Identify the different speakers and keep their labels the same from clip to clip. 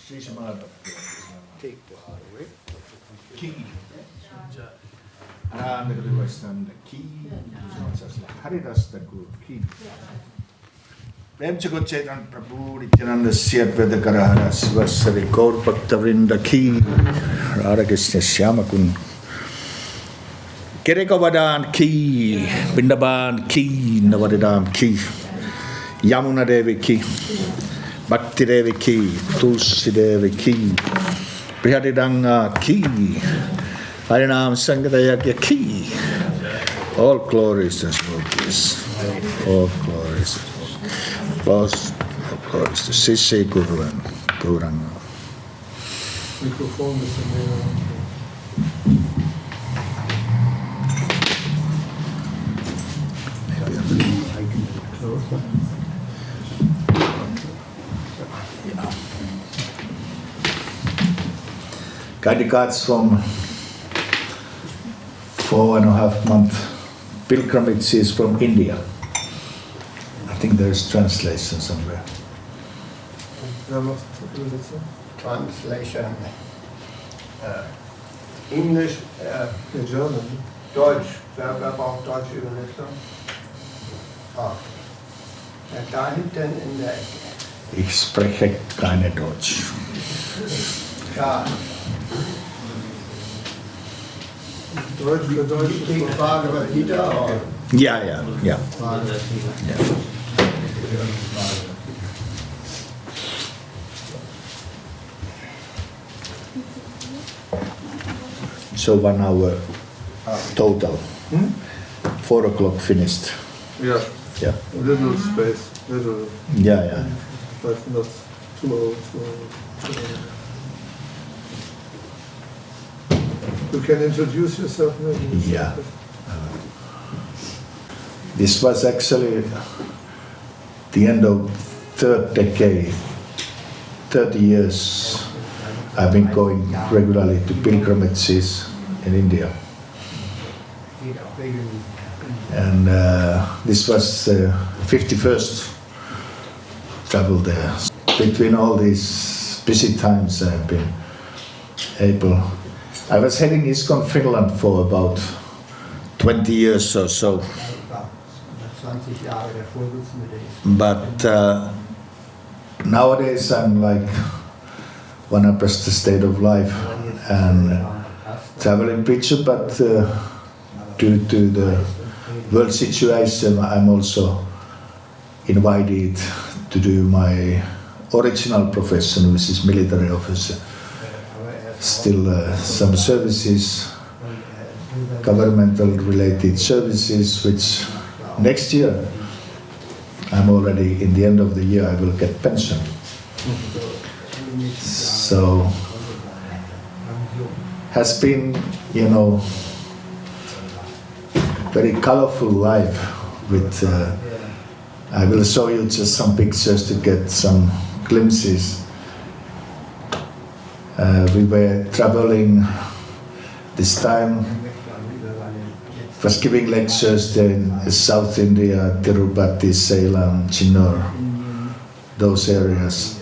Speaker 1: Take the heart away.
Speaker 2: Key. And the Western key. Haridasta good key. Premcha Gochetan Prabhu Nityananda Syadveda Karahara Svasari Gaur Bhaktavrinda Key Radha Krishna Shyamakun Kerekavadan Key Bindaban Key Navadidam Key Yamuna Devi Key Bhakti Devi Key Tulsi Devi Key Prihadidanga Key Harinam Sangadayagya Key. All glories and smokies. All glories. All glories to Sishe Guru and Gauranga.
Speaker 3: Microphone is in there.
Speaker 2: Guided cards from 4.5 month pilgrimages from India. I think there is translation somewhere.
Speaker 1: Translation. English,
Speaker 3: German.
Speaker 1: Deutsch. Wer braucht deutsche Übersetzung? Ah. Ja, da hinten in der Ecke.
Speaker 2: Ich spreche keine Deutsch.
Speaker 1: Ja.
Speaker 3: Deutsch für Deutsch.
Speaker 1: Die Frage war wieder.
Speaker 2: Ja. So 1 hour total. 4 o'clock finished.
Speaker 3: Yeah.
Speaker 2: Yeah.
Speaker 3: Little space. Little.
Speaker 2: Yeah.
Speaker 3: But not too. You can introduce yourself maybe?
Speaker 2: Yeah. This was actually the end of 3rd decade. 30 years I've been going regularly to pilgrimages in India. And this was 51st travel there. Between all these busy times I've been able. I was heading ISKCON Finland for about 20 years or so. But nowadays I'm like 100% state of life and traveling preacher, but due to the world situation I'm also invited to do my original profession, which is military officer. Still some services, governmental related services, which next year, I'm already in the end of the year, I will get pension. So, has been, very colorful life with, I will show you just some pictures to get some glimpses. We were traveling this time, was giving lectures there in South India, Tirupati, Salem, Chinnor, those areas.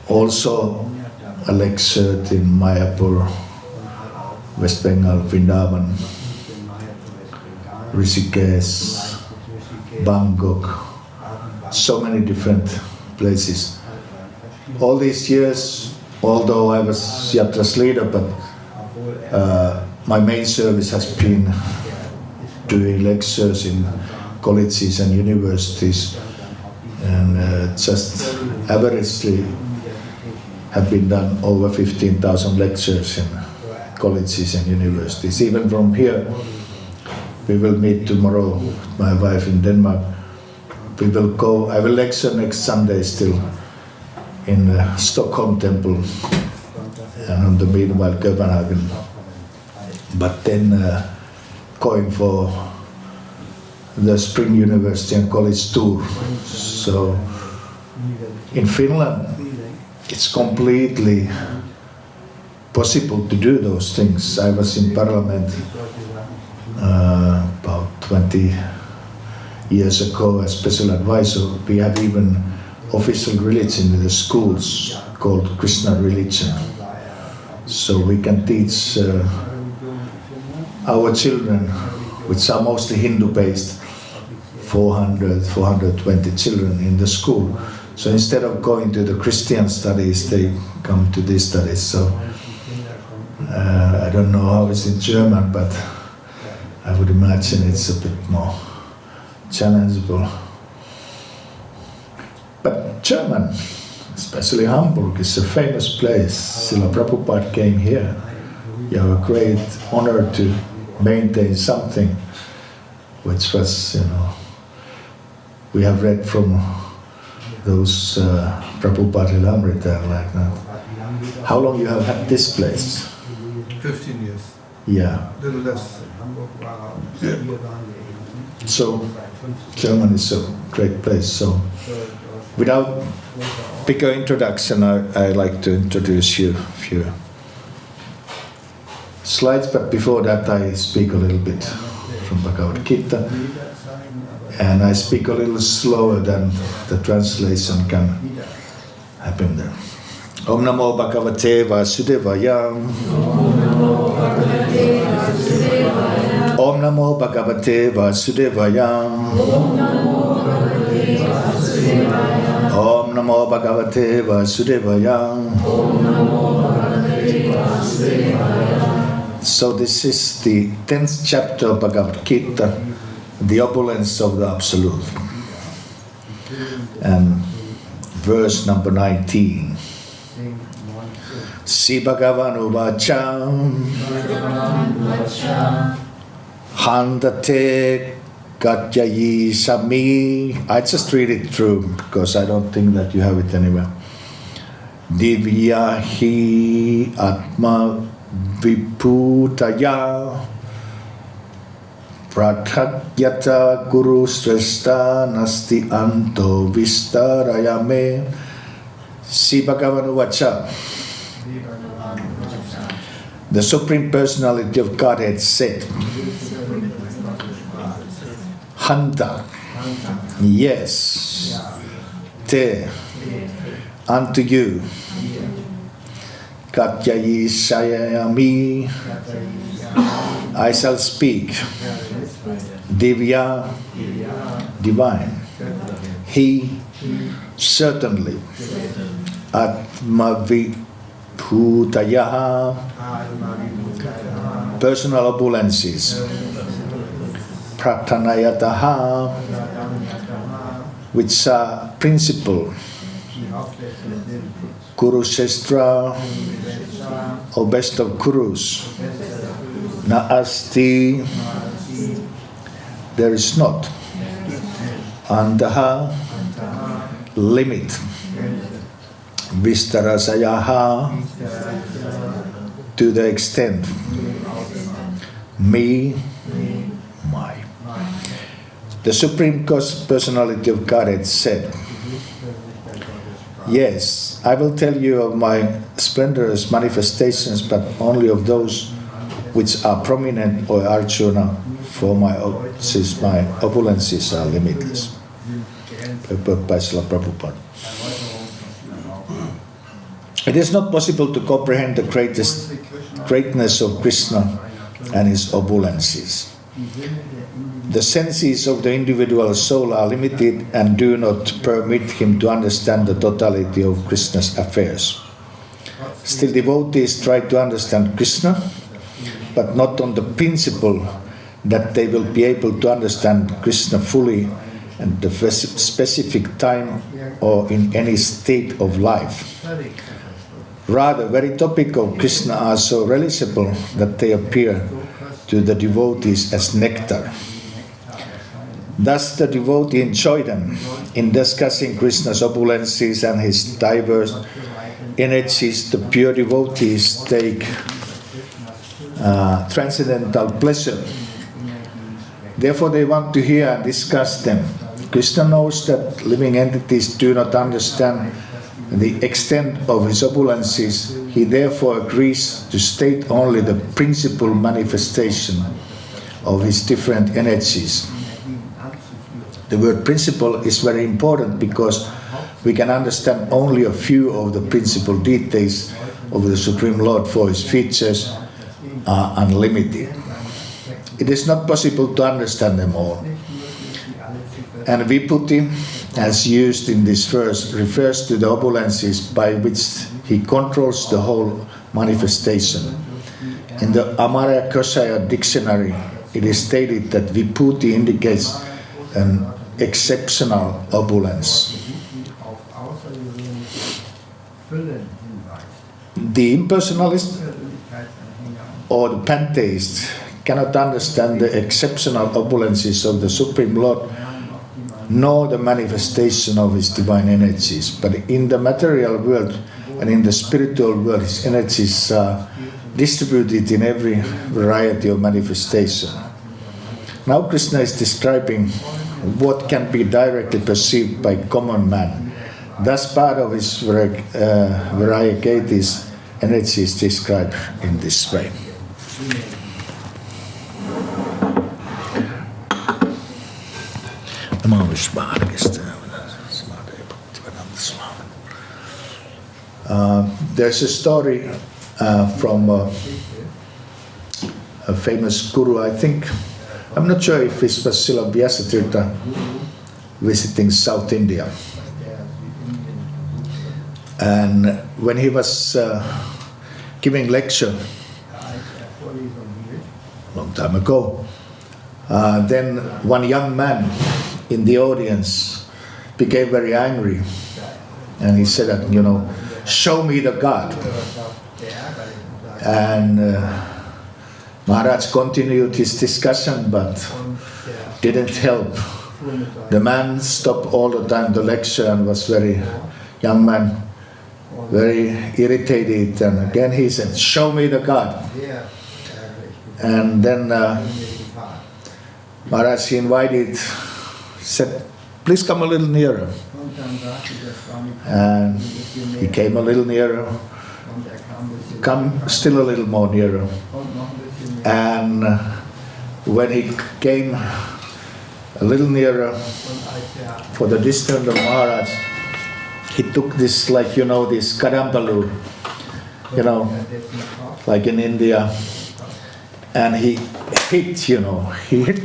Speaker 2: Also a lecture in Mayapur, West Bengal, Vrindavan, Rishikesh, Bangkok, so many different places. All these years, although I was Yatra's leader, but my main service has been doing lectures in colleges and universities, and just averagely have been done over 15,000 lectures in colleges and universities. Even from here, we will meet tomorrow with my wife in Denmark. We will go, I will lecture next Sunday still in Stockholm Temple, and on the meanwhile Copenhagen. But then going for the Spring University and College tour. So in Finland, it's completely possible to do those things. I was in Parliament about 20 years ago as special advisor. We have even official religion in the schools called Krishna religion. So we can teach our children, which are mostly Hindu-based, 420 children in the school. So instead of going to the Christian studies, they come to these studies. So I don't know how it's in German, but I would imagine it's a bit more challengeable. But German, especially Hamburg, is a famous place. Srila Prabhupada came here. You have a great honor to maintain something which was, we have read from those Prabhupada Lilamrita like that. How long you have had this place?
Speaker 3: 15 years.
Speaker 2: Yeah.
Speaker 3: A little less.
Speaker 2: Yeah. So Germany is a great place. So without bigger introduction, I like to introduce you a few slides, but before that I speak a little bit from Bhagavad Gita, and I speak a little slower than the translation can happen there. Om Namo Bhagavate Vasudevaya. Om Namo Bhagavate Vasudevaya. Om Namo Bhagavate Vasudevaya. So this is the 10th chapter of Bhagavad Gita, the opulence of the Absolute. And verse number 19. Si Bhagavan Uvacha Handate Gatyayi Sami. I just read it through because I don't think that you have it anywhere. Divya hi Atma Viputaya Prathagyata Guru Sresta Nasti Anto Vistarayame. Si Bhagavan Uvacha. The Supreme Personality of Godhead said, Hanta, yes, te, unto you, Katyayi Sayayami, I shall speak, Divya, divine, he, certainly, Atmavi, Bhutayaha, personal opulences, Pratanayataha, which are principle, Kurushestra, or best of Kurus, Naasti, there is not, Antaha, limit, Vistarasayaha, to the extent, me, my. The Supreme Personality of Godhead said, yes, I will tell you of my splendorous manifestations, but only of those which are prominent, O Arjuna, for my opulences are limitless. By Srila Prabhupada. It is not possible to comprehend the greatness of Krishna and his opulences. The senses of the individual soul are limited and do not permit him to understand the totality of Krishna's affairs. Still, devotees try to understand Krishna, but not on the principle that they will be able to understand Krishna fully at the specific time or in any state of life. Rather, very topic of Krishna are so realizable that they appear to the devotees as nectar. Thus the devotee enjoy them in discussing Krishna's opulences and his diverse energies. The pure devotees take transcendental pleasure. Therefore they want to hear and discuss them. Krishna knows that living entities do not understand the extent of his opulences. He therefore agrees to state only the principal manifestation of his different energies. The word principle is very important because we can understand only a few of the principal details of the Supreme Lord, for His features are unlimited. It is not possible to understand them all. And Vibhuti, as used in this verse, refers to the opulences by which He controls the whole manifestation. In the Amarya Koshaya dictionary, it is stated that Vibhuti indicates an exceptional opulence. The impersonalist or the pantheist cannot understand the exceptional opulences of the Supreme Lord, nor the manifestation of His divine energies. But in the material world and in the spiritual world, His energies are distributed in every variety of manifestation. Now Krishna is describing what can be directly perceived by common man. Thus part of His variegated energy is described in this way. There's a story from a famous guru, I think. I'm not sure if it was Srila Vyasatirtha visiting South India. And when he was giving lecture a long time ago, then one young man in the audience became very angry, and he said that, show me the God. And Maharaj continued his discussion, but didn't help. The man stopped all the time the lecture and was very irritated, and again he said, show me the God. And then Maharaj invited, said, please come a little nearer. And he came a little nearer, come still a little more nearer. And when he came a little nearer, for the distance of Maharaj, he took this, this Kadambalu, like in India, and he hit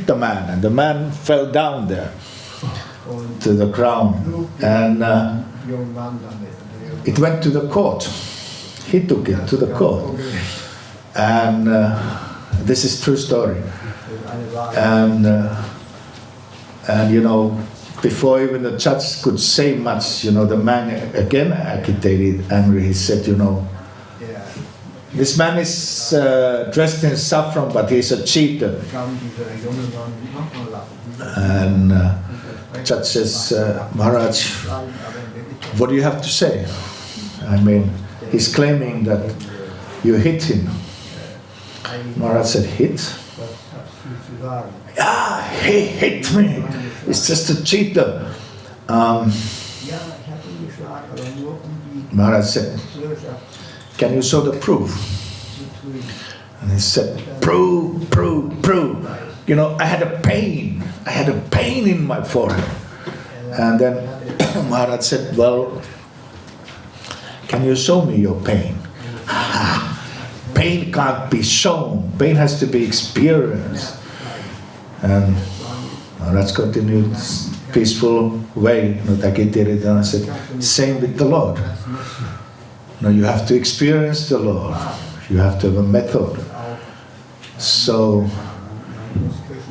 Speaker 2: the man, and the man fell down there to the ground, and it went to the court. He took it to the court, and this is true story. And before even the judge could say much, the man again agitated, angry. He said, this man is dressed in saffron, but he's a cheater. And judge says, Maharaj, what do you have to say? I mean, he's claiming that you hit him. Maharaj said, hit? Yeah, he hit me. It's just a cheater. Maharaj said, can you show the proof? And he said, prove. I had a pain in my forehead. And then Maharaj said, well, can you show me your pain? Pain can't be shown. Pain has to be experienced. And Maharaj continued peaceful way, not agitated, and I said, same with the Lord. You have to experience the Lord. You have to have a method. So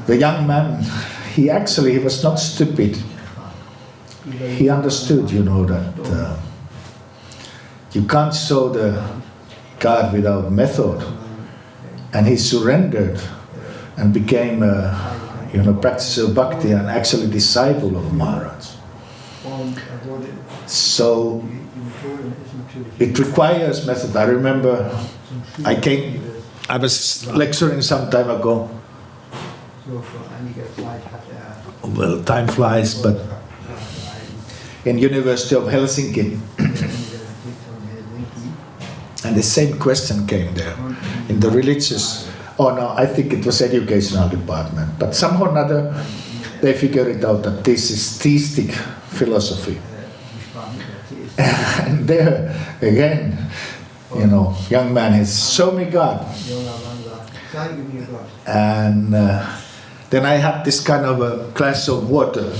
Speaker 2: the young man, he was not stupid. He understood, that you can't show the God without method. And he surrendered and became a practicer of bhakti and actually disciple of Maharaj. So it requires method. I remember I was lecturing some time ago. Well, time flies, but in University of Helsinki, and the same question came there in the religious. Oh no, I think it was educational department, but somehow or another they figured it out that this is theistic philosophy. And there again, you know, young man has show me God. And then I had this kind of a glass of water.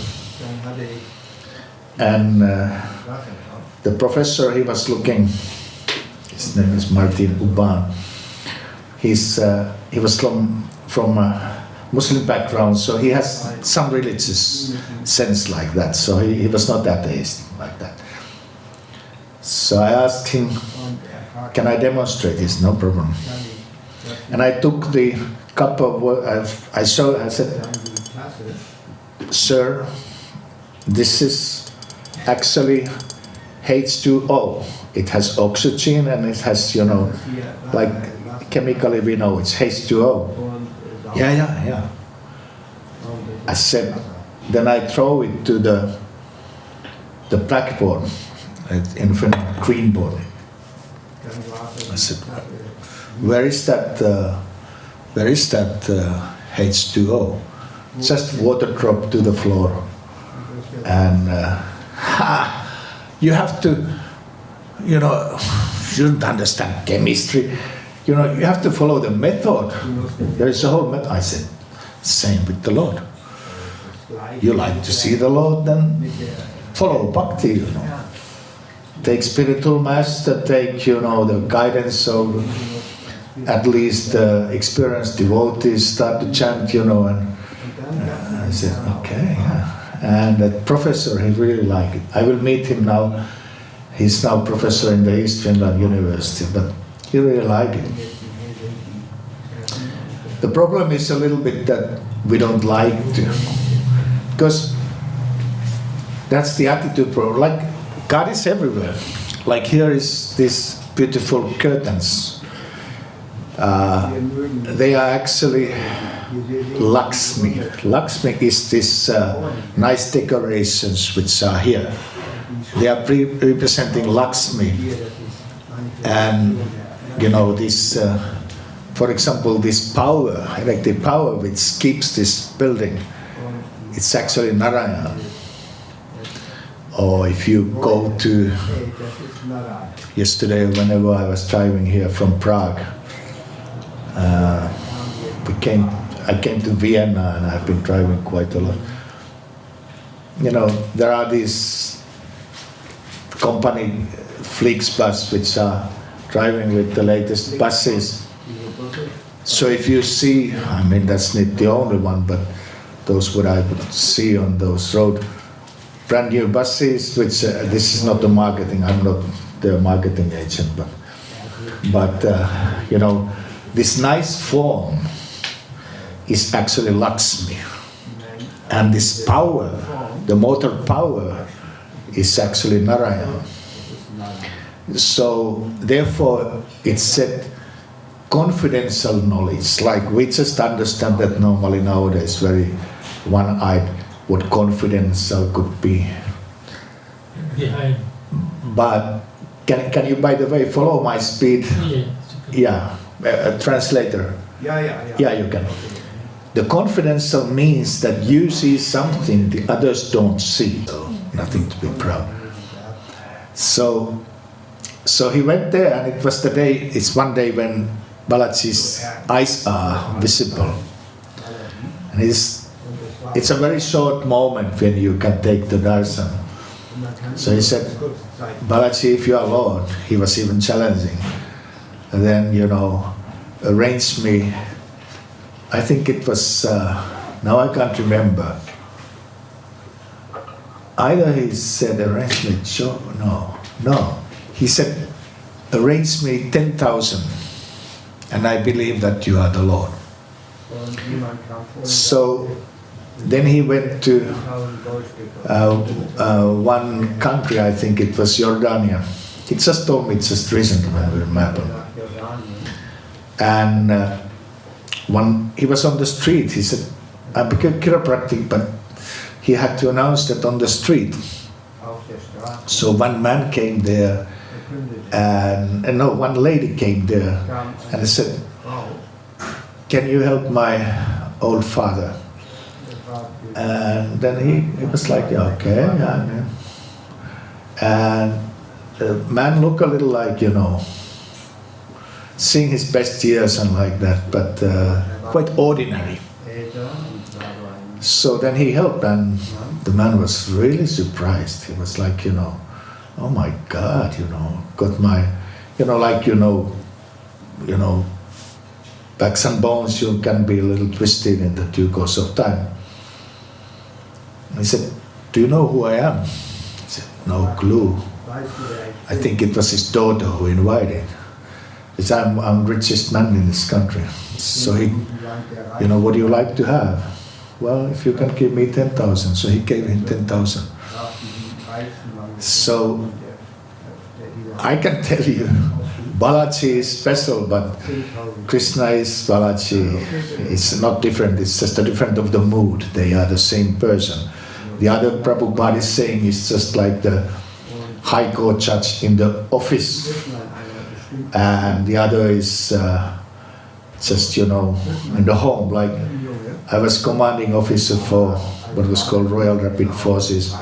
Speaker 2: And the professor, he was looking, his name is Martin Uban. He was from a Muslim background, so he has some religious sense like that. So he was not atheist like that. So I asked him, can I demonstrate this? No problem. And I took the cup of water, I said, sir, this is actually H2O. It has oxygen and it has, you know, like chemically we know it's H2O. Yeah. I said, then I throw it to the blackboard, in front of the green board. I said, where is that H2O? Just water drop to the floor. And you have to, you know, you don't understand chemistry. You know, you have to follow the method. There is a whole method. I said, same with the Lord. You like to see the Lord, then follow bhakti, you know. Take spiritual master, take, you know, the guidance of at least experienced devotees, start to chant, you know, and I said, okay, yeah. And that professor, he really liked it. I will meet him now. He's now professor in the East Finland University, but he really liked it. The problem is a little bit that we don't like to, because that's the attitude problem. Like, God is everywhere. Like here is these beautiful curtains. They are actually Lakshmi. Lakshmi is this nice decorations which are here. They are representing Lakshmi. And you know, this, for example, this power, electric power which keeps this building, it's actually Narayana. Or if you go to, yesterday whenever I was driving here from Prague, I came to Vienna and I've been driving quite a lot. You know, there are these company Flixbus which are driving with the latest buses. So if you see, I mean that's not the only one, but those what I would see on those roads, brand new buses, which this is not the marketing, I'm not the marketing agent, but you know, this nice form is actually Lakshmi. And this power, the motor power, is actually Narayana. So therefore it's said confidential knowledge, like we just understand that normally nowadays very one-eyed what confidential could be.
Speaker 4: Behind.
Speaker 2: But can you, by the way, follow my speed?
Speaker 4: Yeah.
Speaker 2: Yeah, translator.
Speaker 1: Yeah,
Speaker 2: you can. The confidential means that you see something the others don't see. So nothing to be proud. So he went there, and it was the day. It's one day when Balaji's eyes are visible, and it's a very short moment when you can take the darshan. So he said, Balaji, if you are Lord, he was even challenging. And then, you know, arrange me. I think it was, now I can't remember. Either he said, arrange me, no. He said, arrange me 10,000, and I believe that you are the Lord. So then he went to one country, I think it was Jordania. He just told me just recently when we remember. And he was on the street. He said, I became chiropractic, but he had to announce that on the street. So one man came there, and one lady came there, and he said, can you help my old father? And then he was like, yeah, okay. Yeah. And man look a little like, seeing his best years and like that, but quite ordinary. So then he helped, and the man was really surprised. He was like, oh my God, got my, backs and bones, you can be a little twisted in the due course of time. And he said, do you know who I am? He said, no clue. I think it was his daughter who invited. He said, I'm richest man in this country. So he, what do you like to have? Well, if you can give me 10,000. So he gave him 10,000. So I can tell you, Balaji is special, but Krishna is Balaji. It's not different, it's just a different of the mood. They are the same person. The other Prabhupada is saying is just like the High Court judge in the office. And the other is just, in the home. Like I was commanding officer for what was called Royal Rapid Forces.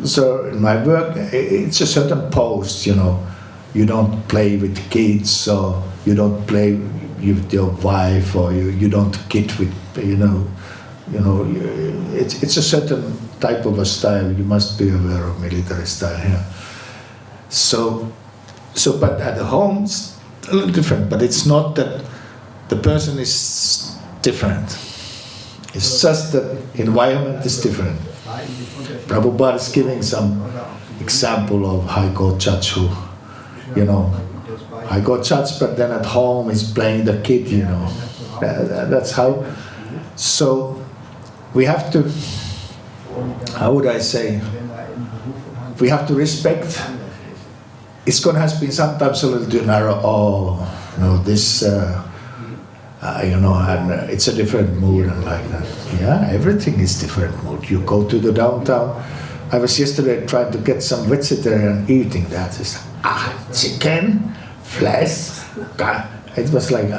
Speaker 2: So in my work, it's a certain post, You don't play with kids, or you don't play with your wife, or you don't kid with, it's a certain type of a style. You must be aware of military style here. So, but at the home, it's a little different. But it's not that the person is different. It's just that environment is different. Prabhupada is giving some example of High Court judge who, High Court judge, but then at home is playing the kid, That's how. So we have to, how would I say, we have to respect. ISKCON has been sometimes a little too narrow. This, and it's a different mood and like that. Yeah, everything is different mood. You go to the downtown. I was yesterday trying to get some vegetarian eating that. It's chicken, flesh. It was like,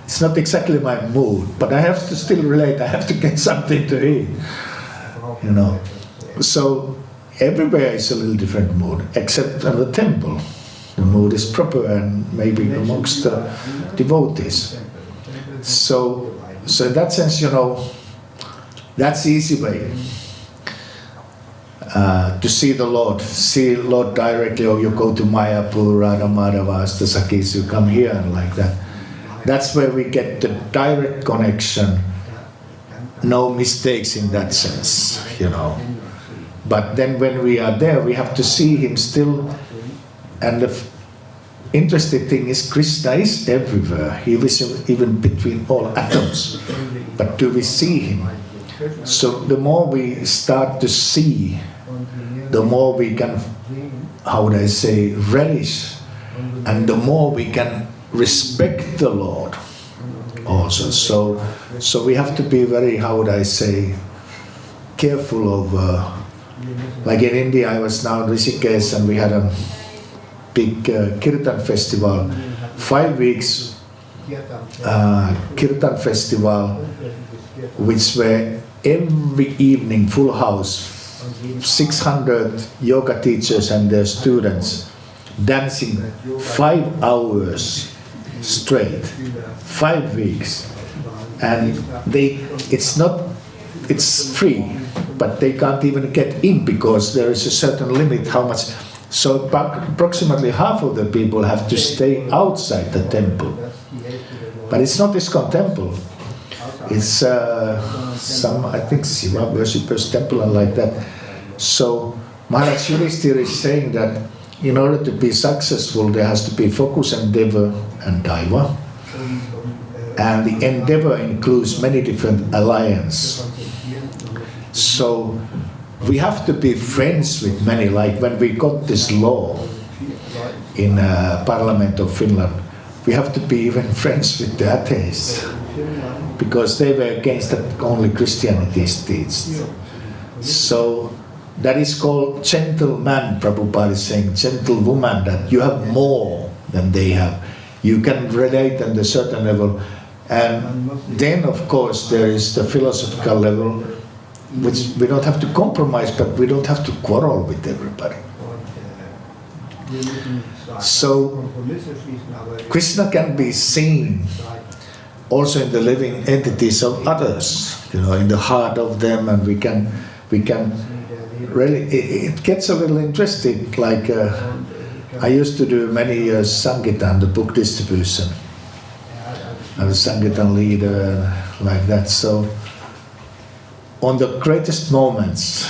Speaker 2: it's not exactly my mood, but I have to still relate. I have to get something to eat, So everywhere is a little different mood, except at the temple. The mood is proper, and maybe amongst the devotees. So in that sense, that's the easy way to see the Lord. See Lord directly, or you go to Mayapur, Radha Madhava, Astasakis, you come here and like that. That's where we get the direct connection. No mistakes in that sense, But then when we are there, we have to see Him still. And the interesting thing is, Krishna is everywhere. He is even between all atoms. But do we see Him? So the more we start to see, the more we can, how would I say, relish, and the more we can respect the Lord also. So we have to be very, how would I say, careful of, like in India, I was now in Rishikesh, and we had a big Kirtan festival, 5 weeks Kirtan festival, which were every evening full house, 600 yoga teachers and their students dancing 5 hours straight, 5 weeks, and it's free, but they can't even get in because there is a certain limit how much. So approximately half of the people have to stay outside the temple. But it's not ISKCON temple. It's some, I think, Shiva worshippers temple and like that. So Maharaj Yudhishthira is saying that in order to be successful, there has to be focus, endeavor, and daiva. And the endeavor includes many different alliances. So we have to be friends with many, like when we got this law in Parliament of Finland, we have to be even friends with the atheists, because they were against that only Christianity teaches. So that is called gentleman. Prabhupada is saying, gentlewoman, that you have more than they have. You can relate at a certain level. And then, of course, there is the philosophical level, which we don't have to compromise, but we don't have to quarrel with everybody. So Krishna can be seen also in the living entities of others, in the heart of them, and we can really, it gets a little interesting, like I used to do many years Sankirtan, the book distribution. I was Sankirtan leader, like that. So on the greatest moments,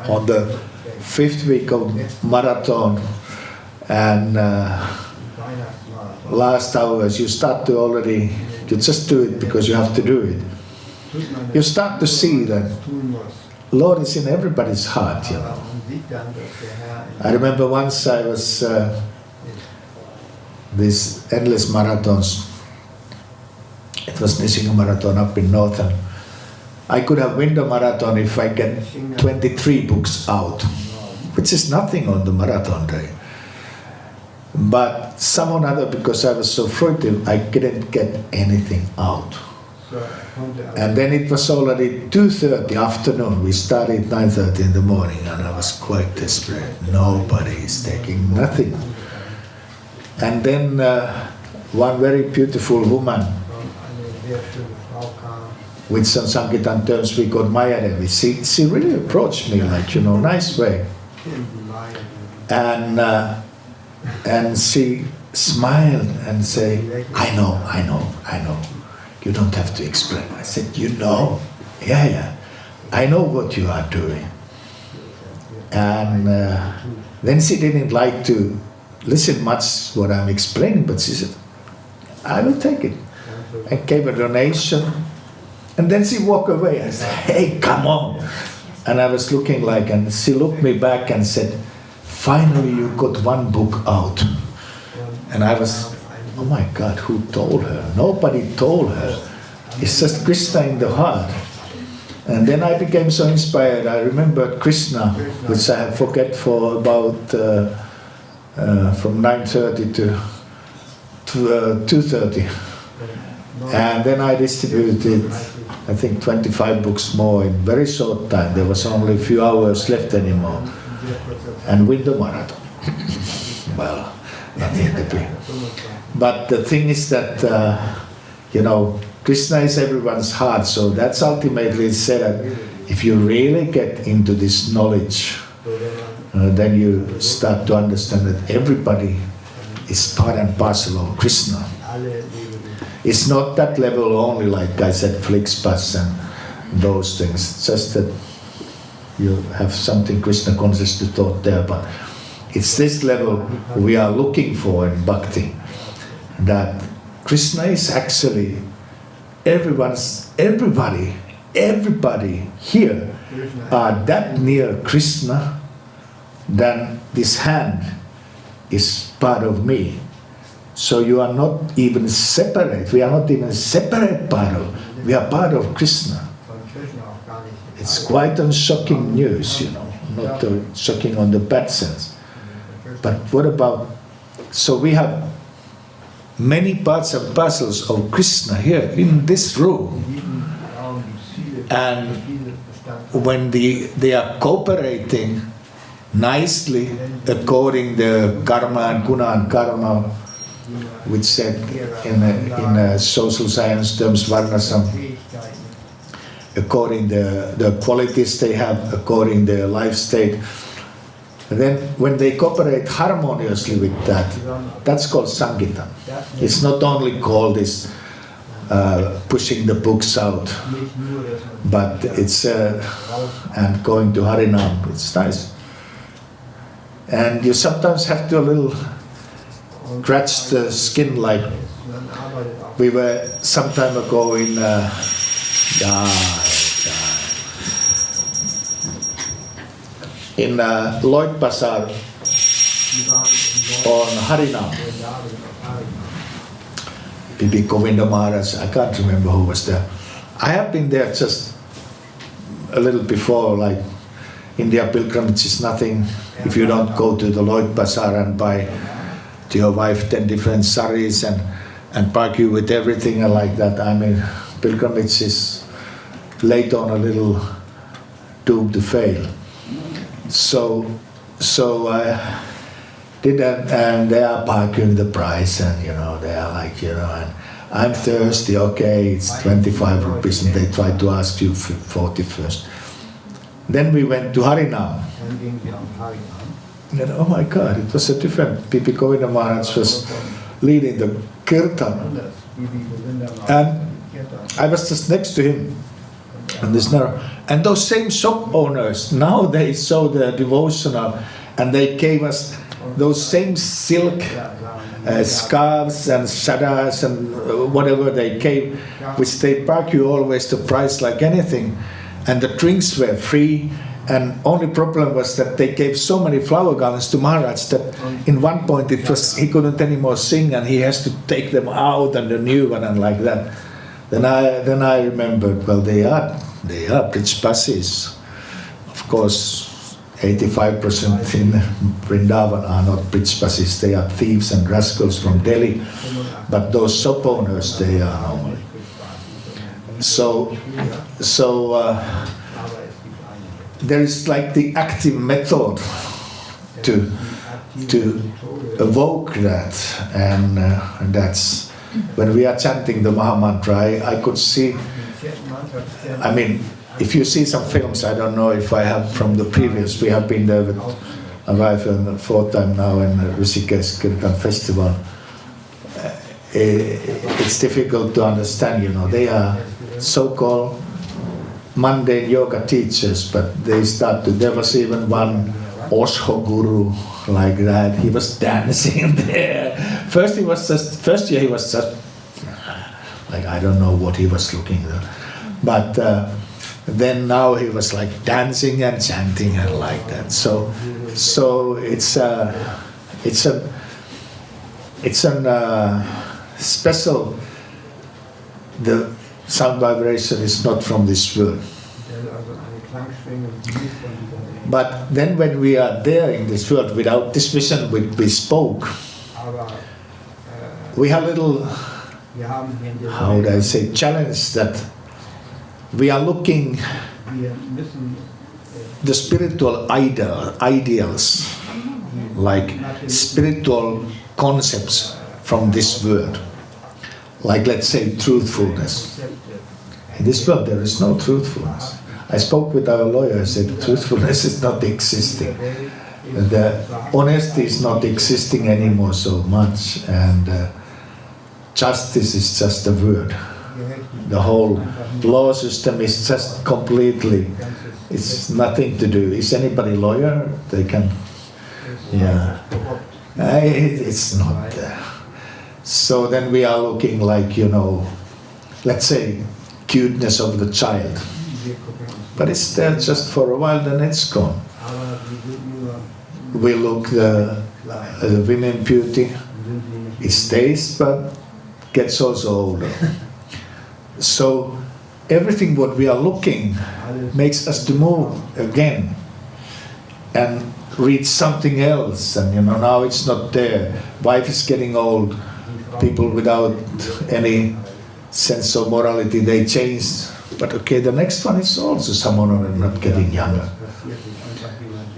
Speaker 2: on the 5th week of marathon and last hours, you start to already, you just do it because you have to do it. You start to see that Lord is in everybody's heart, I remember once I was these endless marathons. It was Nishinga marathon up in northern. I could have won the marathon if I get 23 books out, which is nothing on the marathon day. But somehow or other, because I was so fruitive, I couldn't get anything out. And then it was already 2:30 afternoon. We started 9:30 in the morning, and I was quite desperate. Nobody is taking nothing. And then one very beautiful woman, with some Sankirtan terms we called Maya Devi, she really approached me like, nice way. And she smiled and said, I know. You don't have to explain. I said, yeah, I know what you are doing. And then she didn't like to listen much what I'm explaining, but she said, I will take it. I gave a donation, and then she walked away. I said, hey, come on. And I was looking like, and she looked me back and said, finally you got one book out. And I was, oh my God, who told her? Nobody told her. It's just Krishna in the heart. And then I became so inspired. I remembered Krishna, which I forget for about from 9:30 to 2:30. And then I distributed, I think, 25 books more in very short time. There was only a few hours left anymore. And win the marathon. Well, nothing to be. But the thing is that, Krishna is everyone's heart. So that's ultimately said that if you really get into this knowledge, then you start to understand that everybody is part and parcel of Krishna. It's not that level only, like I said, Flixbus and those things. It's just that you have something Krishna conscious to thought there, but it's this level we are looking for in bhakti, that Krishna is actually everybody here are that near Krishna, then this hand is part of me. So you are not even separate. We are not even separate part of. We are part of Krishna. It's quite shocking news, not shocking on the bad sense. But what about? So we have many parts and parcels of Krishna here in this room, and when they are cooperating nicely according the karma and guna and karma, which said in social science terms, varnasam, according the qualities they have, according their life state. Then when they cooperate harmoniously with that, that's called Sankirtan. It's not only called this pushing the books out, but it's and going to Harinam, it's nice. And you sometimes have to a little scratch the skin, like we were some time ago in Lloyd Bazaar on Harinam. Bibi Govinda Maharaj, I can't remember who was there. I have been there just a little before, like India pilgrimage is nothing if you don't go to the Lloyd Bazaar and buy to your wife 10 different saris and argue with everything and like that. I mean, pilgrimage is later on a little doomed to fail. So and they are arguing the price, and they are like, and I'm thirsty, okay, it's 25 rupees, and they try to ask you 40 first. Then we went to Harinam. And oh my God, it was a different. Bibi Govinda Maharaj was leading the kirtan, and I was just next to him. And those same shop owners, now they saw the devotional, and they gave us those same silk scarves and shadas and whatever they gave, which they argue always the price like anything. And the drinks were free, and only problem was that they gave so many flower garlands to Maharaj that in one point he couldn't anymore sing, and he has to take them out and a new one and like that. Then I remembered, well, they are bridge buses. Of course, 85% in Vrindavan are not bridge buses. They are thieves and rascals from Delhi. But those shop owners, they are normally. So there is like the active method to evoke that, and that's when we are chanting the Mahamantra. I could see. I mean, if you see some films, I don't know if I have from the previous. We have been there with my wife and the fourth time now in the ISKCON festival. It's difficult to understand. They are so-called mundane yoga teachers, but they start to. There was even one Osho guru like that. He was dancing there. First year he was just like, I don't know what he was looking at, but then now he was like dancing and chanting and like that. So it's a special. The sound vibration is not from this world. But then when we are there in this world, without this vision we spoke, we have a little, how do I say, challenge that we are looking the spiritual ideals, like spiritual concepts from this world. Like, let's say, truthfulness. In this world there is no truthfulness. I spoke with our lawyer, I said truthfulness is not existing. The honesty is not existing anymore so much, and justice is just a word. The whole law system is just completely, it's nothing to do. Is anybody lawyer? They can, yeah. It's not there. So then we are looking like, let's say, cuteness of the child. But it's there just for a while, then it's gone. We look the women beauty. It stays, but gets also older. So everything what we are looking makes us to move again and read something else. And now it's not there. Wife is getting old. People without any sense of morality, they change. But okay, the next one is also someone who is not getting younger.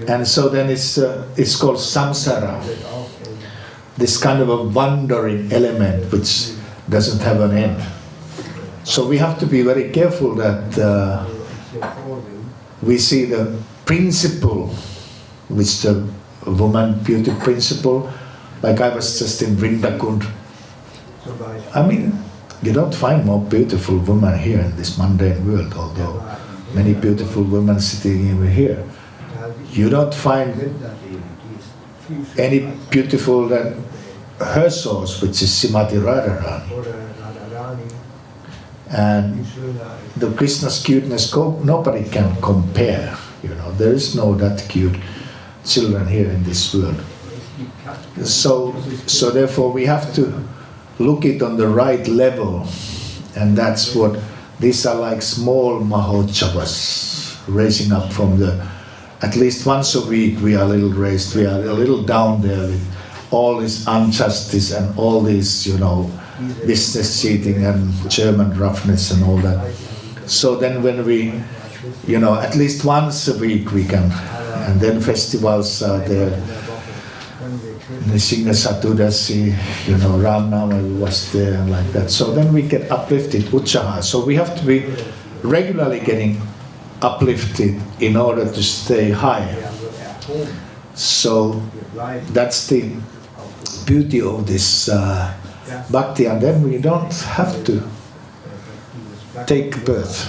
Speaker 2: And so then it's called samsara. This kind of a wandering element which doesn't have an end. So we have to be very careful that we see the principle, which the woman beauty principle. Like I was just in Vrindakund. I mean, you don't find more beautiful women here in this mundane world, although many beautiful women sitting over here. You don't find any beautiful than her source, which is Srimati Radharani. And the Krishna's cuteness, nobody can compare. There is no that cute children here in this world. So therefore we have to look it on the right level, and that's what these are like small Mahotsavas, raising up from the, at least once a week we are a little raised, we are a little down there with all this injustice and all this, business cheating and German roughness and all that. So then when we, at least once a week we can, and then festivals are there. Nishinga Satudasi, Ramnama was there and like that. So then we get uplifted, Utsaha. So we have to be regularly getting uplifted in order to stay high. So that's the beauty of this bhakti, and then we don't have to take birth,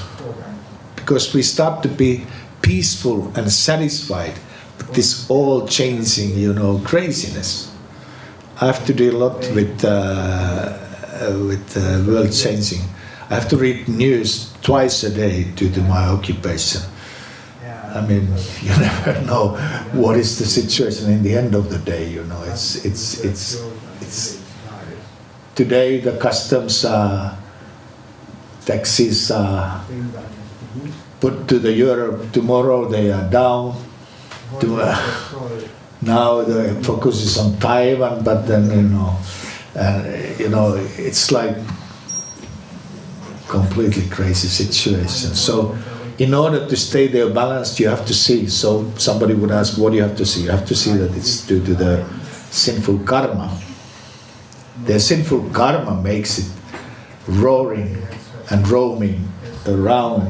Speaker 2: because we start to be peaceful and satisfied with this all changing, craziness. I have to do a lot with world changing. I have to read news twice a day due to my occupation. I mean, you never know what is the situation in the end of the day. It's today the customs taxes are put to the Europe. Tomorrow they are down. Now the focus is on Taiwan, but then it's like completely crazy situation. So in order to stay there balanced, you have to see. So somebody would ask, what do you have to see? You have to see that it's due to the sinful karma. The sinful karma makes it roaring and roaming around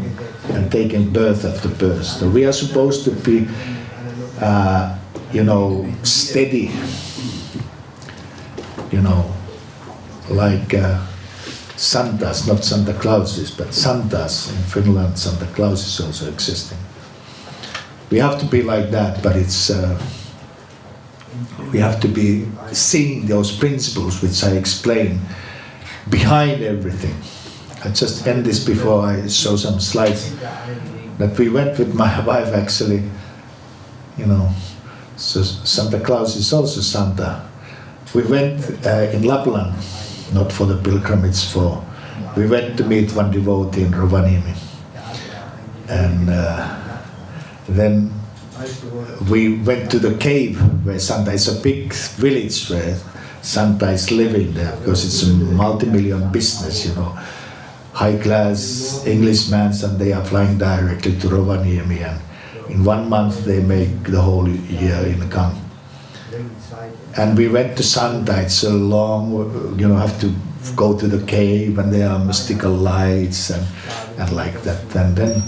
Speaker 2: and taking birth after birth. So we are supposed to be, steady, like Santas, not Santa Clauses, but Santas. In Finland, Santa Claus is also existing. We have to be like that, but it's we have to be seeing those principles which I explain behind everything. I just end this before I show some slides. That we went with my wife actually, so Santa Claus is also Santa. We went in Lapland, not for the pilgrimage, we went to meet one devotee in Rovaniemi. And then we went to the cave where Santa is, a big village where Santa is living there, because it's a multi-million business, high class Englishmen, and they are flying directly to Rovaniemi, and in 1 month they make the whole year income. And we went to Santa. It's a long, have to go to the cave, and there are mystical lights and like that. And then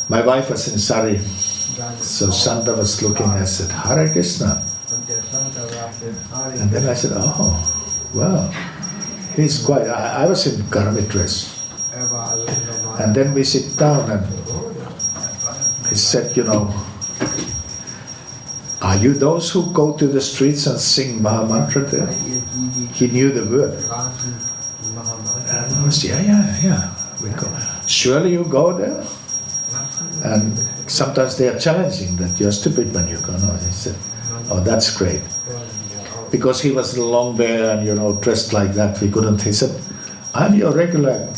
Speaker 2: my wife was in sari, so Santa was looking. I said, Hare Krishna. And then I said, oh, well, he's quite. I was in karmi dress. And then we sit down, and he said, are you those who go to the streets and sing Maha Mantra there? He knew the word. And I was, yeah, we go. Surely you go there? And sometimes they are challenging that you're stupid when you go. No, he said, oh, that's great. Because he was long there and, dressed like that, we couldn't. He said, I'm your regular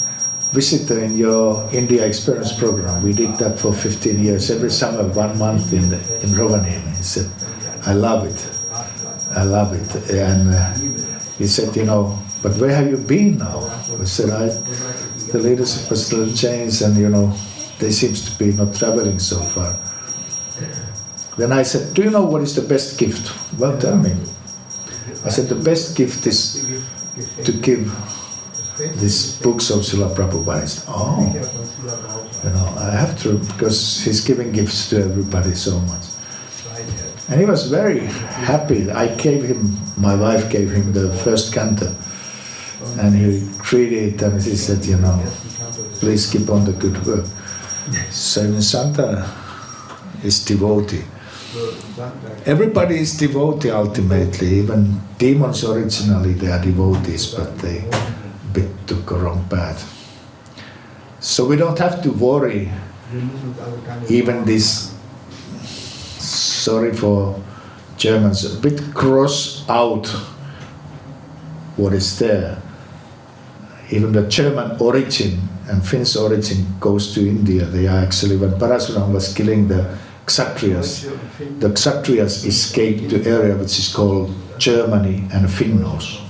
Speaker 2: visitor in your India experience program. We did that for 15 years, every summer, 1 month in Rovaniemi. He said, I love it. And he said, but where have you been now? I said, the leadership was still changed, and they seems to be not traveling so far. Then I said, do you know what is the best gift? Well, tell me. I said, the best gift is to give these books of Srila Prabhupada. I have to, because he's giving gifts to everybody so much. And he was very happy. My wife gave him the first canto, and he read it, and he said, please keep on the good work. So even Santa is devotee. Everybody is devotee ultimately. Even demons originally, they are devotees, but they took a wrong path. So we don't have to worry. Even this, sorry for Germans, a bit cross out what is there. Even the German origin and Finnish origin goes to India. They are actually, when Parasuram was killing the Kshatriyas escaped to area which is called Germany and Finnos.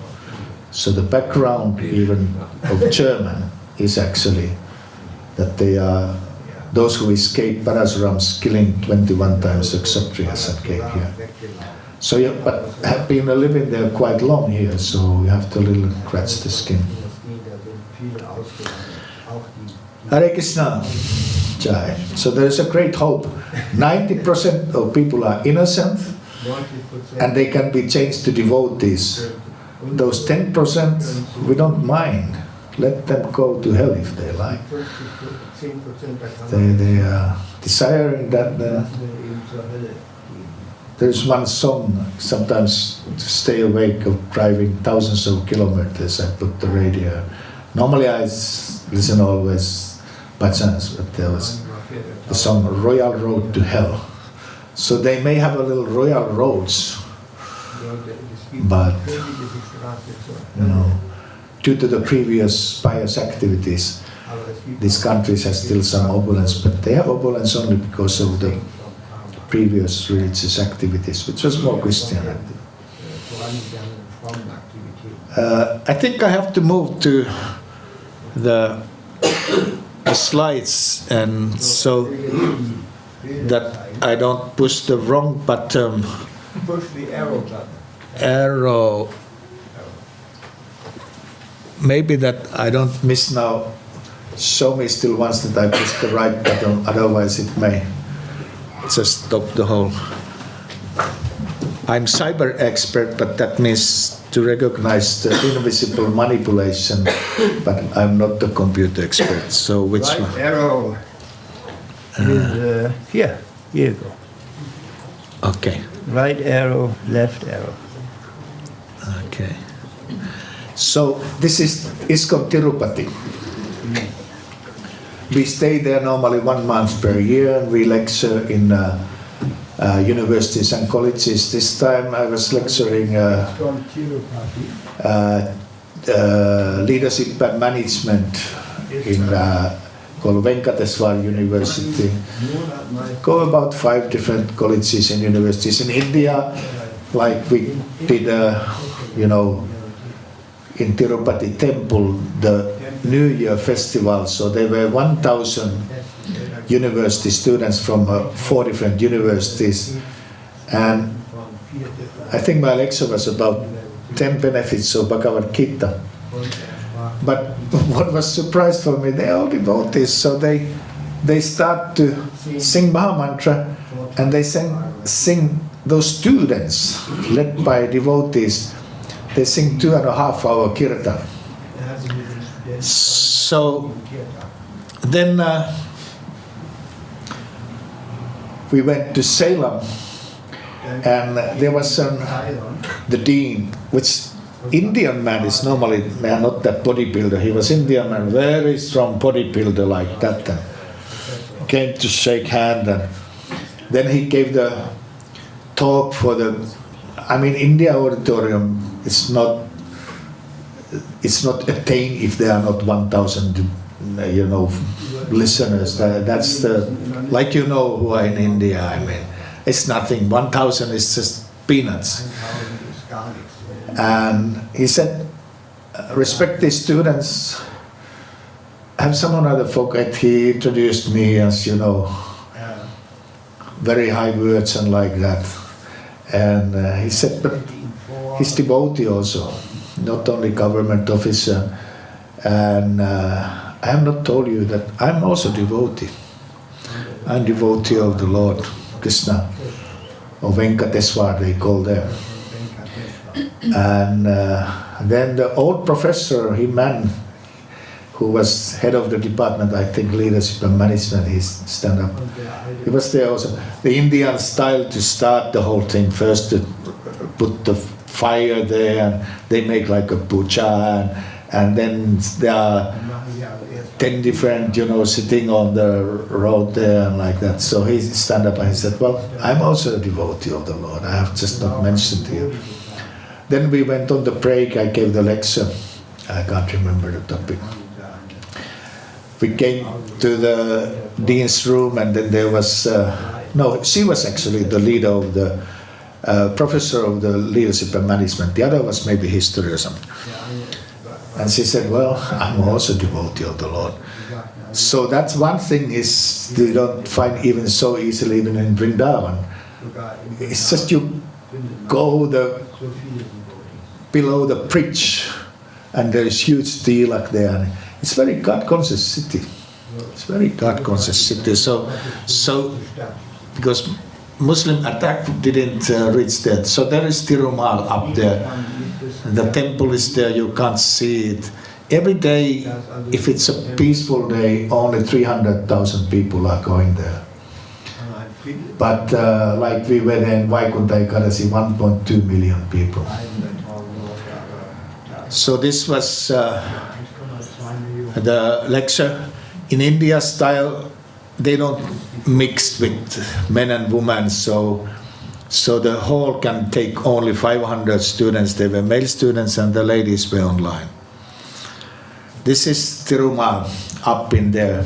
Speaker 2: So the background even of German is actually that they are those who escaped Parasuram's killing 21 times the Kshatriyas and came here. So, but have been living there quite long here, so you have to little scratch the skin. Hare Krishna. Jai. So there is a great hope. 90% of people are innocent and they can be changed to devotees. Those 10%, we don't mind. Let them go to hell if they like. They are desiring that. There's one song, sometimes to stay awake of driving thousands of kilometers, I put the radio. Normally I listen always bhajans, but there was the song Royal Road to Hell. So they may have a little royal roads, but due to the previous pious activities, these countries have still some opulence, but they have opulence only because of the previous religious activities, which was more Christianity. I think I have to move to the slides, and so that I don't push the wrong button.
Speaker 1: Push the arrow button.
Speaker 2: Arrow. Maybe that I don't miss now. Show me still once that I push the right button, otherwise it may just stop the whole. I'm cyber expert, but that means to recognize the invisible manipulation, but I'm not the computer expert. So which
Speaker 1: Right
Speaker 2: one?
Speaker 1: arrow is here. Here you go.
Speaker 2: Okay.
Speaker 1: Right arrow, left arrow.
Speaker 2: Okay. So this is ISKCON Tirupati. We stay there normally 1 month per year, and we lecture in universities and colleges. This time I was lecturing leadership and management in called Venkateswar University. Go about 5 different colleges and universities in India, like we did, in Tirupati Temple, the New Year festival. So there were 1,000 university students from 4 different universities, and I think my lecture was about 10 benefits of Bhagavad Gita. But what was surprise for me, they all devotees, so they start to sing Mahamantra, and they sing those students led by devotees. They sing 2.5 hour kirtan. So then we went to Salem, and there was the dean, which Indian man is normally not that bodybuilder. He was Indian man, very strong bodybuilder like that. And came to shake hand, and then he gave the talk for the. India auditorium. It's not attained if there are not 1,000, listeners. That's the, like who are in India. It's nothing. 1,000 is just peanuts. And he said, respect the students. Have someone other forget. He introduced me as very high words and like that. And he said, but he's devotee also, not only government officer. And I have not told you that I'm also devotee. I'm devotee of the Lord Krishna, or Venkateswar they call them. And then the old professor, who was head of the department, I think leadership and management, he stand up. He was there also. The Indian style to start the whole thing, first to put the fire there, and they make like a puja, and then there are 10 different, sitting on the road there and like that. So he stand up and he said, well, I'm also a devotee of the Lord. I have just not mentioned to you. Then we went on the break, I gave the lecture. I can't remember the topic. We came to the dean's room, and then there was, she was actually the leader of the, professor of the leadership and management. The other was maybe history or something. And she said, well, I'm also devotee of the Lord. So that's one thing is you don't find even so easily even in Vrindavan. It's just you go below the bridge, and there is huge tilak there. It's very God-conscious city. It's very God-conscious city. So because Muslim attack didn't reach that. So there is Tirumal up there. The temple is there, you can't see it. Every day, if it's a peaceful day, only 300,000 people are going there. But like we were there in Vaikuntha Ekadasi, 1.2 million people. So this was the lecture. In India style, they don't mix with men and women, so the hall can take only 500 students. They were male students and the ladies were online. This is Tirumal up in there.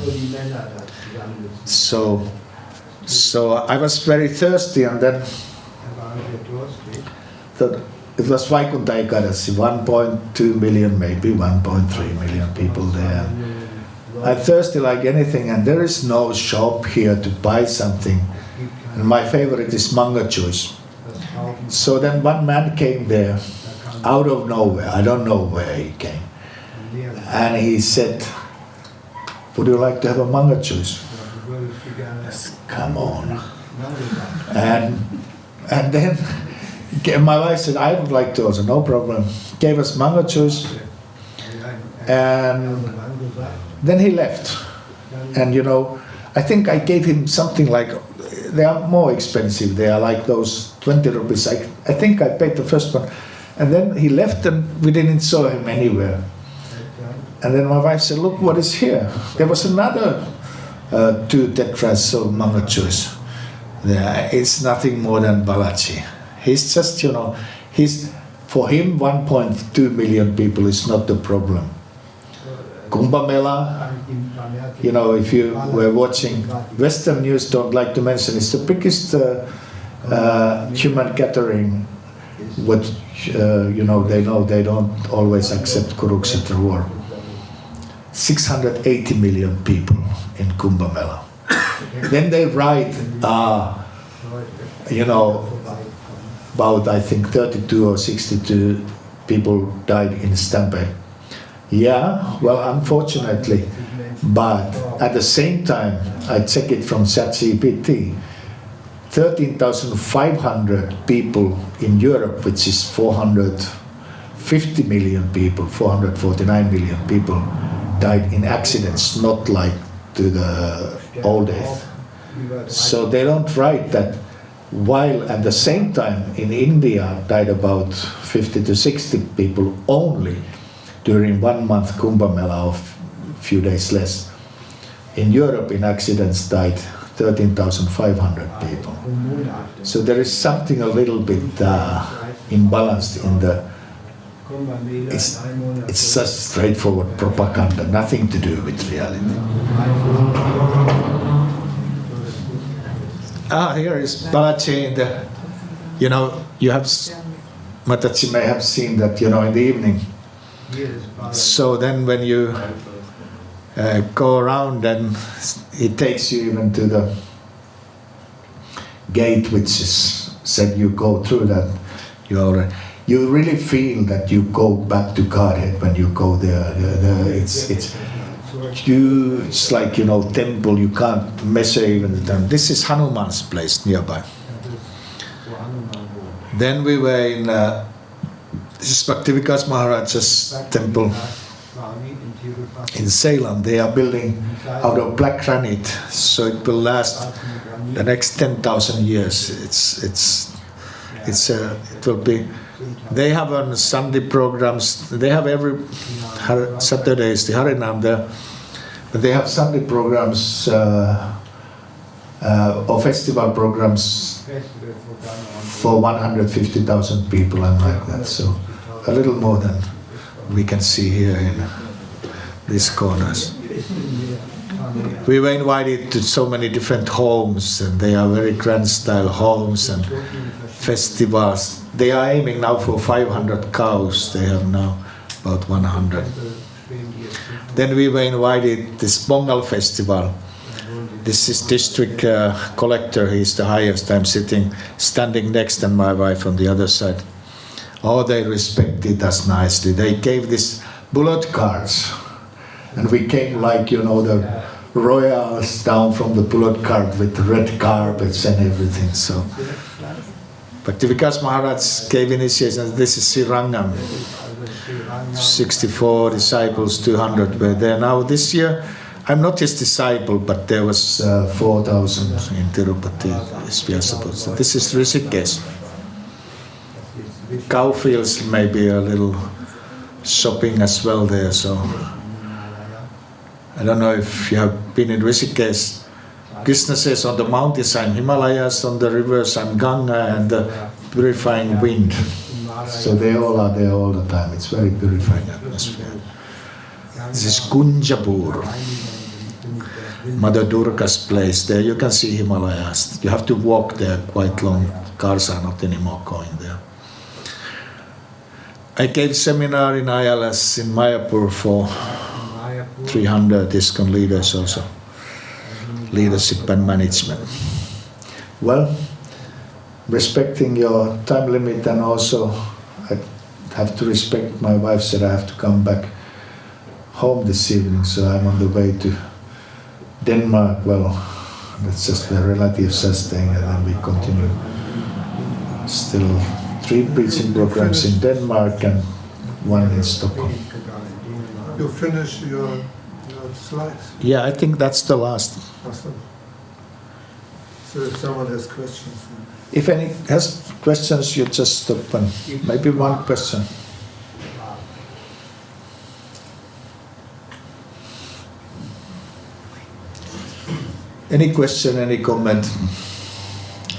Speaker 2: So I was very thirsty, and then it was Vaikuntha Ekadasi, 1.2 million, maybe 1.3 million people there. I'm thirsty like anything, and there is no shop here to buy something. And my favorite is manga juice. So then one man came there, out of nowhere, I don't know where he came. And he said, "Would you like to have a manga juice?" I said, "Come on." And then my wife said, "I would like to also," no problem. Gave us manga juice. And then he left. And I think I gave him something like, they are more expensive, they are like those 20 rupees. I think I paid the first one. And then he left and we didn't saw him anywhere. And then my wife said, "Look what is here." There was another 2 tetras of manga juice. It's nothing more than Balaji. He's just, for him 1.2 million people is not the problem. Kumbh Mela, if you were watching, Western news don't like to mention, it's the biggest human gathering. What they know they don't always accept Kurukshetra war. 680 million people in Kumbh Mela. Then they write, about I think 32 or 62 people died in stampede. Yeah, well, unfortunately, but at the same time, I check it from ChatGPT, 13,500 people in Europe, which is 450 million people, 449 million people, died in accidents, not like to the old days. So they don't write that, while at the same time in India died about 50 to 60 people only during 1 month Kumbh Mela of a few days less. In Europe in accidents died 13,500 people. So there is something a little bit imbalanced in the, it's just straightforward propaganda, nothing to do with reality. Here is Balaji in the, you have, Mataji may have seen that, in the evening. So then when you go around, then it takes you even to the gate, which is said you go through that. You really feel that you go back to Godhead when you go there. It's like, temple, you can't measure even the time. This is Hanuman's place nearby. Then we were in, this is Bhaktivikas Maharaja's temple in Salem. They are building out of black granite, so it will last the next 10,000 years. It will be. They have on Sunday programs. They have every Saturday is the Harinam there, but they have Sunday programs or festival programs for 150,000 people and like that. So a little more than we can see here in these corners. We were invited to so many different homes, and they are very grand style homes and festivals. They are aiming now for 500 cows. They have now about 100. Then we were invited to this Pongal festival. This is district collector. He's the highest. I'm standing next, and my wife on the other side. Oh, they respected us nicely. They gave these bullet cards, and we came like, you know, the royals down from the bullet card with red carpets and everything. So, but Vikas Maharaj gave initiation. This is Srirangam. 64 disciples, 200 were there. Now this year, I'm not his disciple, but there was 4,000 in Tirupati. So this is Rishikesh. Cow fields, maybe a little shopping as well there. So I don't know if you have been in Rishikesh. Krishna says on the mountains I'm Himalayas, on the rivers I'm Ganga, and the purifying wind. So they all are there all the time. It's very purifying atmosphere. This is Kunjapur, Mother Durga's place. There you can see Himalayas. You have to walk there quite long. Cars are not anymore going there. I gave seminar in ILS in Mayapur for 300 ISKCON leaders also. Leadership and management. Well, respecting your time limit, and also I have to respect my wife said I have to come back home this evening, so I'm on the way to Denmark. Well, that's just where relatives are staying, and then we continue. Still 3 preaching programs in Denmark and 1 in Stockholm.
Speaker 3: You finish your slides?
Speaker 2: Yeah, I think that's the last.
Speaker 3: Awesome. So if someone has questions.
Speaker 2: If any has questions, you just stop and maybe one question. Any question, any comment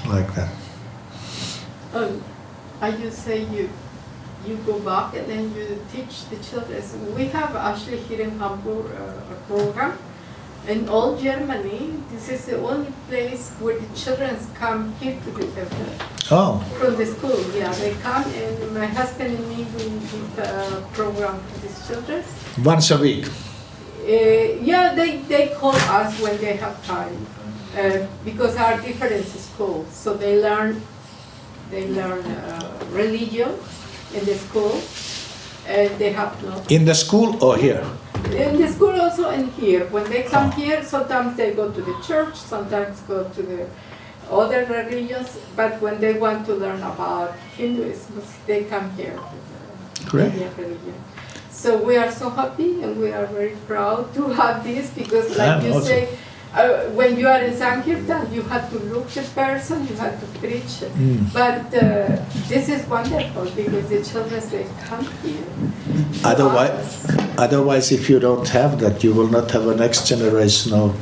Speaker 2: like that?
Speaker 5: You say you go back and then you teach the children. We have actually here in Hamburg a program. In all Germany, this is the only place where the children come here to the temple.
Speaker 2: Oh.
Speaker 5: From the school, yeah. They come, and my husband and me, we give a program for these children.
Speaker 2: Once a week?
Speaker 5: Yeah, they call us when they have time. Because our different schools. So they learn religion in the school. They have no.
Speaker 2: In the school or here?
Speaker 5: In the school also and here. When they come here, sometimes they go to the church, sometimes go to the other religions, but when they want to learn about Hinduism, they come here.
Speaker 2: Great.
Speaker 5: Religion. So we are so happy and we are very proud to have this, because like you say, when you are in Sankirtan, you have to look the person, you have to preach. But this is wonderful because the children, they come here.
Speaker 2: Otherwise, if you don't have that, you will not have a next generation of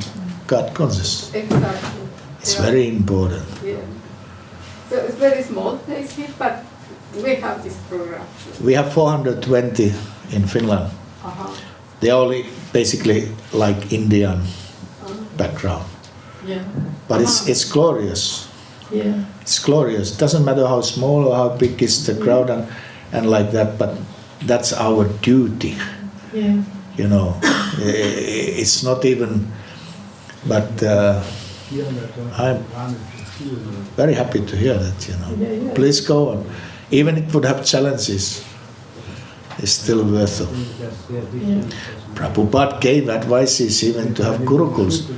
Speaker 2: God consciousness.
Speaker 5: Exactly.
Speaker 2: It's very important.
Speaker 5: Yeah. So it's very small place here, but we have this program.
Speaker 2: We have 420 in Finland. They all basically like Indian background.
Speaker 5: Yeah.
Speaker 2: But it's glorious.
Speaker 5: Yeah.
Speaker 2: It's glorious. It doesn't matter how small or how big is the crowd and like that, but that's our duty.
Speaker 5: Yeah.
Speaker 2: You know, it's not even, but I'm very happy to hear that, you know.
Speaker 5: Yeah.
Speaker 2: Please go on. Even it would have challenges, it's still worth it.
Speaker 5: Yeah.
Speaker 2: Prabhupada gave advices even to have gurukuls.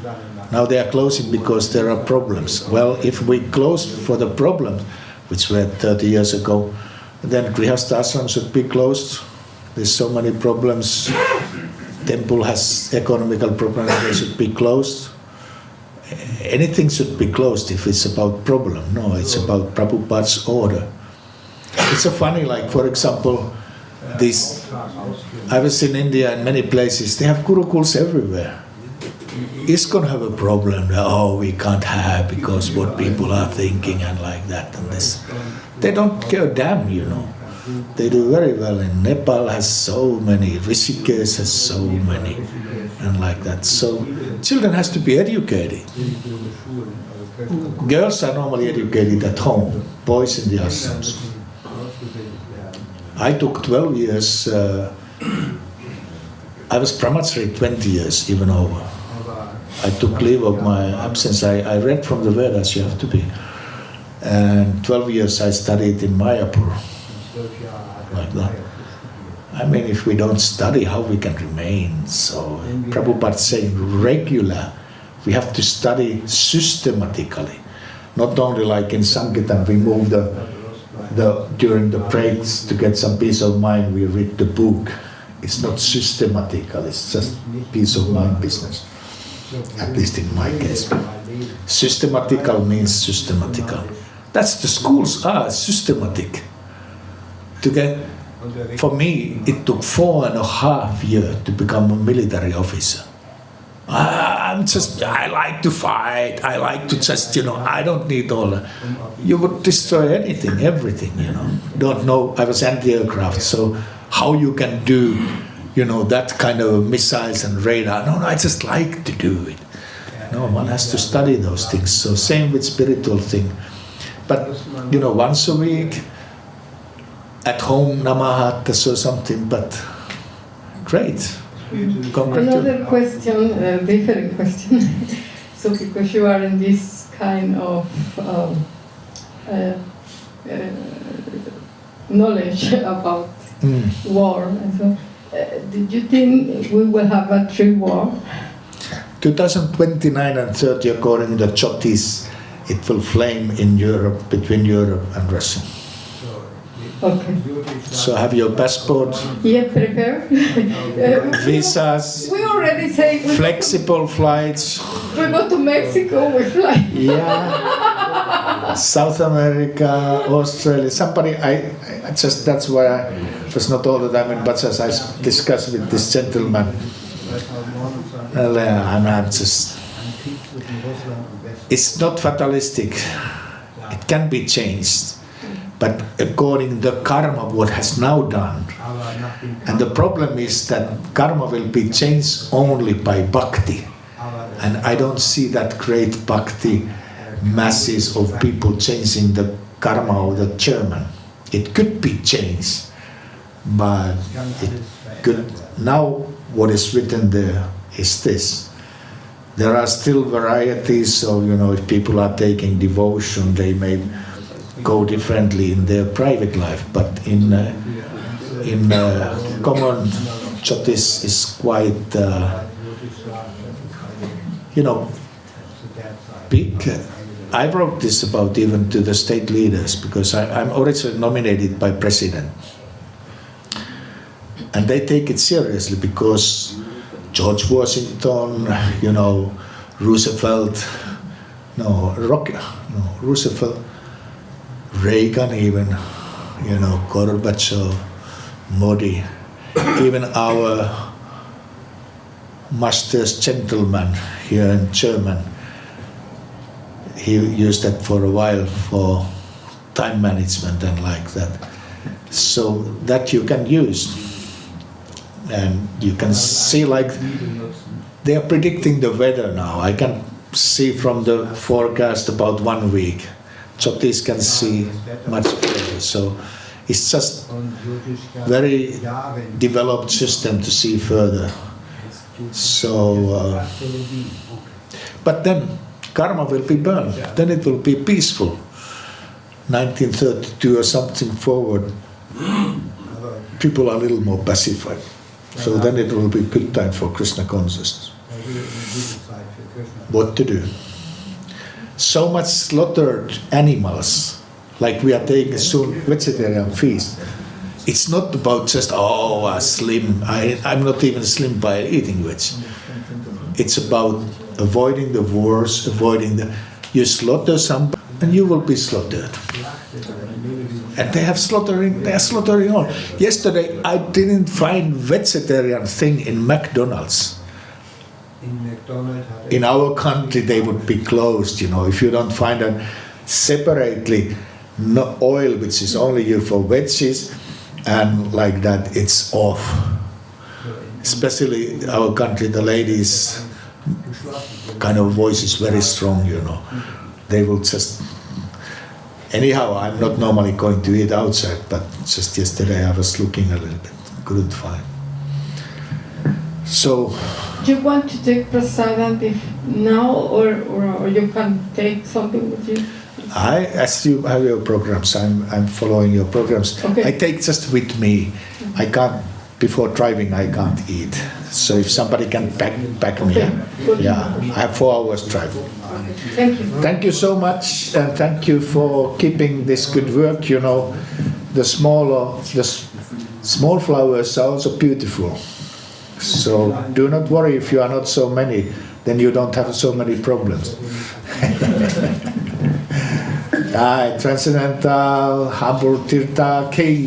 Speaker 2: Now they are closing because there are problems. Well, if we close for the problems, which were 30 years ago, then Grihastha ashram should be closed. There's so many problems. Temple has economical problems, they should be closed. Anything should be closed if it's about problem. No, it's about Prabhupada's order. It's so funny, like for example, I was in India and many places, they have gurukuls everywhere. ISKCON have a problem, we can't have because what people are thinking and like that and this. They don't care a damn, you know. They do very well. In Nepal has so many, Rishikesh has so many, and like that. So children has to be educated. Girls are normally educated at home, boys in the ashrams. I took 12 years, I was Brahmachari 20 years, even over. I took leave of my absence. I read from the Vedas, you have to be. And 12 years I studied in Mayapur, like that. I mean, if we don't study, how we can remain? So Prabhupada saying regular, we have to study systematically. Not only like in Sankirtan, we move during the breaks to get some peace of mind, we read the book. It's not systematical, it's just peace of mind business. At least in my case. Systematical means systematical. That's the schools are systematic. For me, it took 4.5 years to become a military officer. I like to fight, I like to just, I don't need all that. You would destroy anything, everything, Don't know, I was anti-aircraft, so how you can do, that kind of missiles and radar. No, I just like to do it. No, one has to study those things. So same with spiritual thing. But, once a week, at home, namahatas or something, but great.
Speaker 5: Another question, different question. So because you are in this kind of knowledge about war, and so, did you think we will have a true war?
Speaker 2: 2029 and 30, according to the Jyotis, it will flame in Europe, between Europe and Russia.
Speaker 5: Okay.
Speaker 2: So have your passport?
Speaker 5: Yeah, prepare.
Speaker 2: Visas?
Speaker 5: We already say
Speaker 2: flexible flights?
Speaker 5: We go to Mexico, we fly.
Speaker 2: Yeah. South America, Australia. Somebody, I just, that's why I was not all the time in Bachas. I discussed with this gentleman. And I'm just, it's not fatalistic. It can be changed. But according to the karma, what has now done, and the problem is that karma will be changed only by bhakti. And I don't see that great bhakti masses of people changing the karma of the German. It could be changed, but it could. Now what is written there is this. There are still varieties, so if people are taking devotion, they may go differently in their private life, but in common Jyotis is quite big. I wrote this about even to the state leaders because I'm originally nominated by president, and they take it seriously because George Washington, Roosevelt, Roosevelt, Reagan even, Gorbachev, Modi, even our master's gentleman here in German, he used that for a while for time management and like that. So that you can use. And you can see like they are predicting the weather now. I can see from the forecast about 1 week. Jyotis can see much further. So it's just very developed system to see further. So, but then karma will be burned. Then it will be peaceful. 1932 or something forward, people are a little more pacified. So then it will be a good time for Krishna consciousness. What to do? So much slaughtered animals, like we are taking soon vegetarian feast. It's not about just, slim. I'm not even slim by eating veg. It's about avoiding the wars, you slaughter some and you will be slaughtered. And they are slaughtering all. Yesterday I didn't find vegetarian thing in McDonald's. In our country they would be closed, if you don't find it separately, no oil which is only used for veggies and like that, it's off. Especially our country, the ladies kind of voice is very strong, They will just... Anyhow, I'm not normally going to eat outside, but just yesterday I was looking a little bit, couldn't find. So,
Speaker 5: Do you want to take prasadam now, or you can take something with you?
Speaker 2: as you have your programs, I'm following your programs.
Speaker 5: Okay.
Speaker 2: I take just with me. I can't, before driving, I can't eat. So if somebody can pack me,
Speaker 5: Okay, good.
Speaker 2: yeah, I have 4 hours drive.
Speaker 5: Okay. Thank you.
Speaker 2: Thank you so much, and thank you for keeping this good work. You know, the small flowers are also beautiful. So do not worry if you are not so many, then you don't have so many problems. Transcendental Hamburg Tirtha K,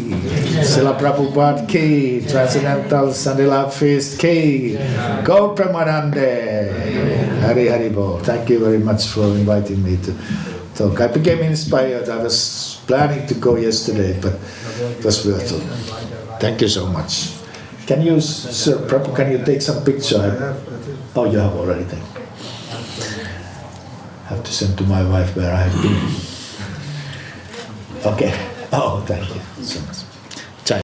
Speaker 2: Srila Prabhupada K, Transcendental Sandila Feast K, Gaur Premanande, Hari Hari Bol. Thank you very much for inviting me to talk. I became inspired. I was planning to go yesterday, but it was worth it. Thank you so much. Can you, Sir Prabhu, can you take some picture? Oh, you have already taken. I have to send to my wife where I have been. Okay. Oh, thank you so much.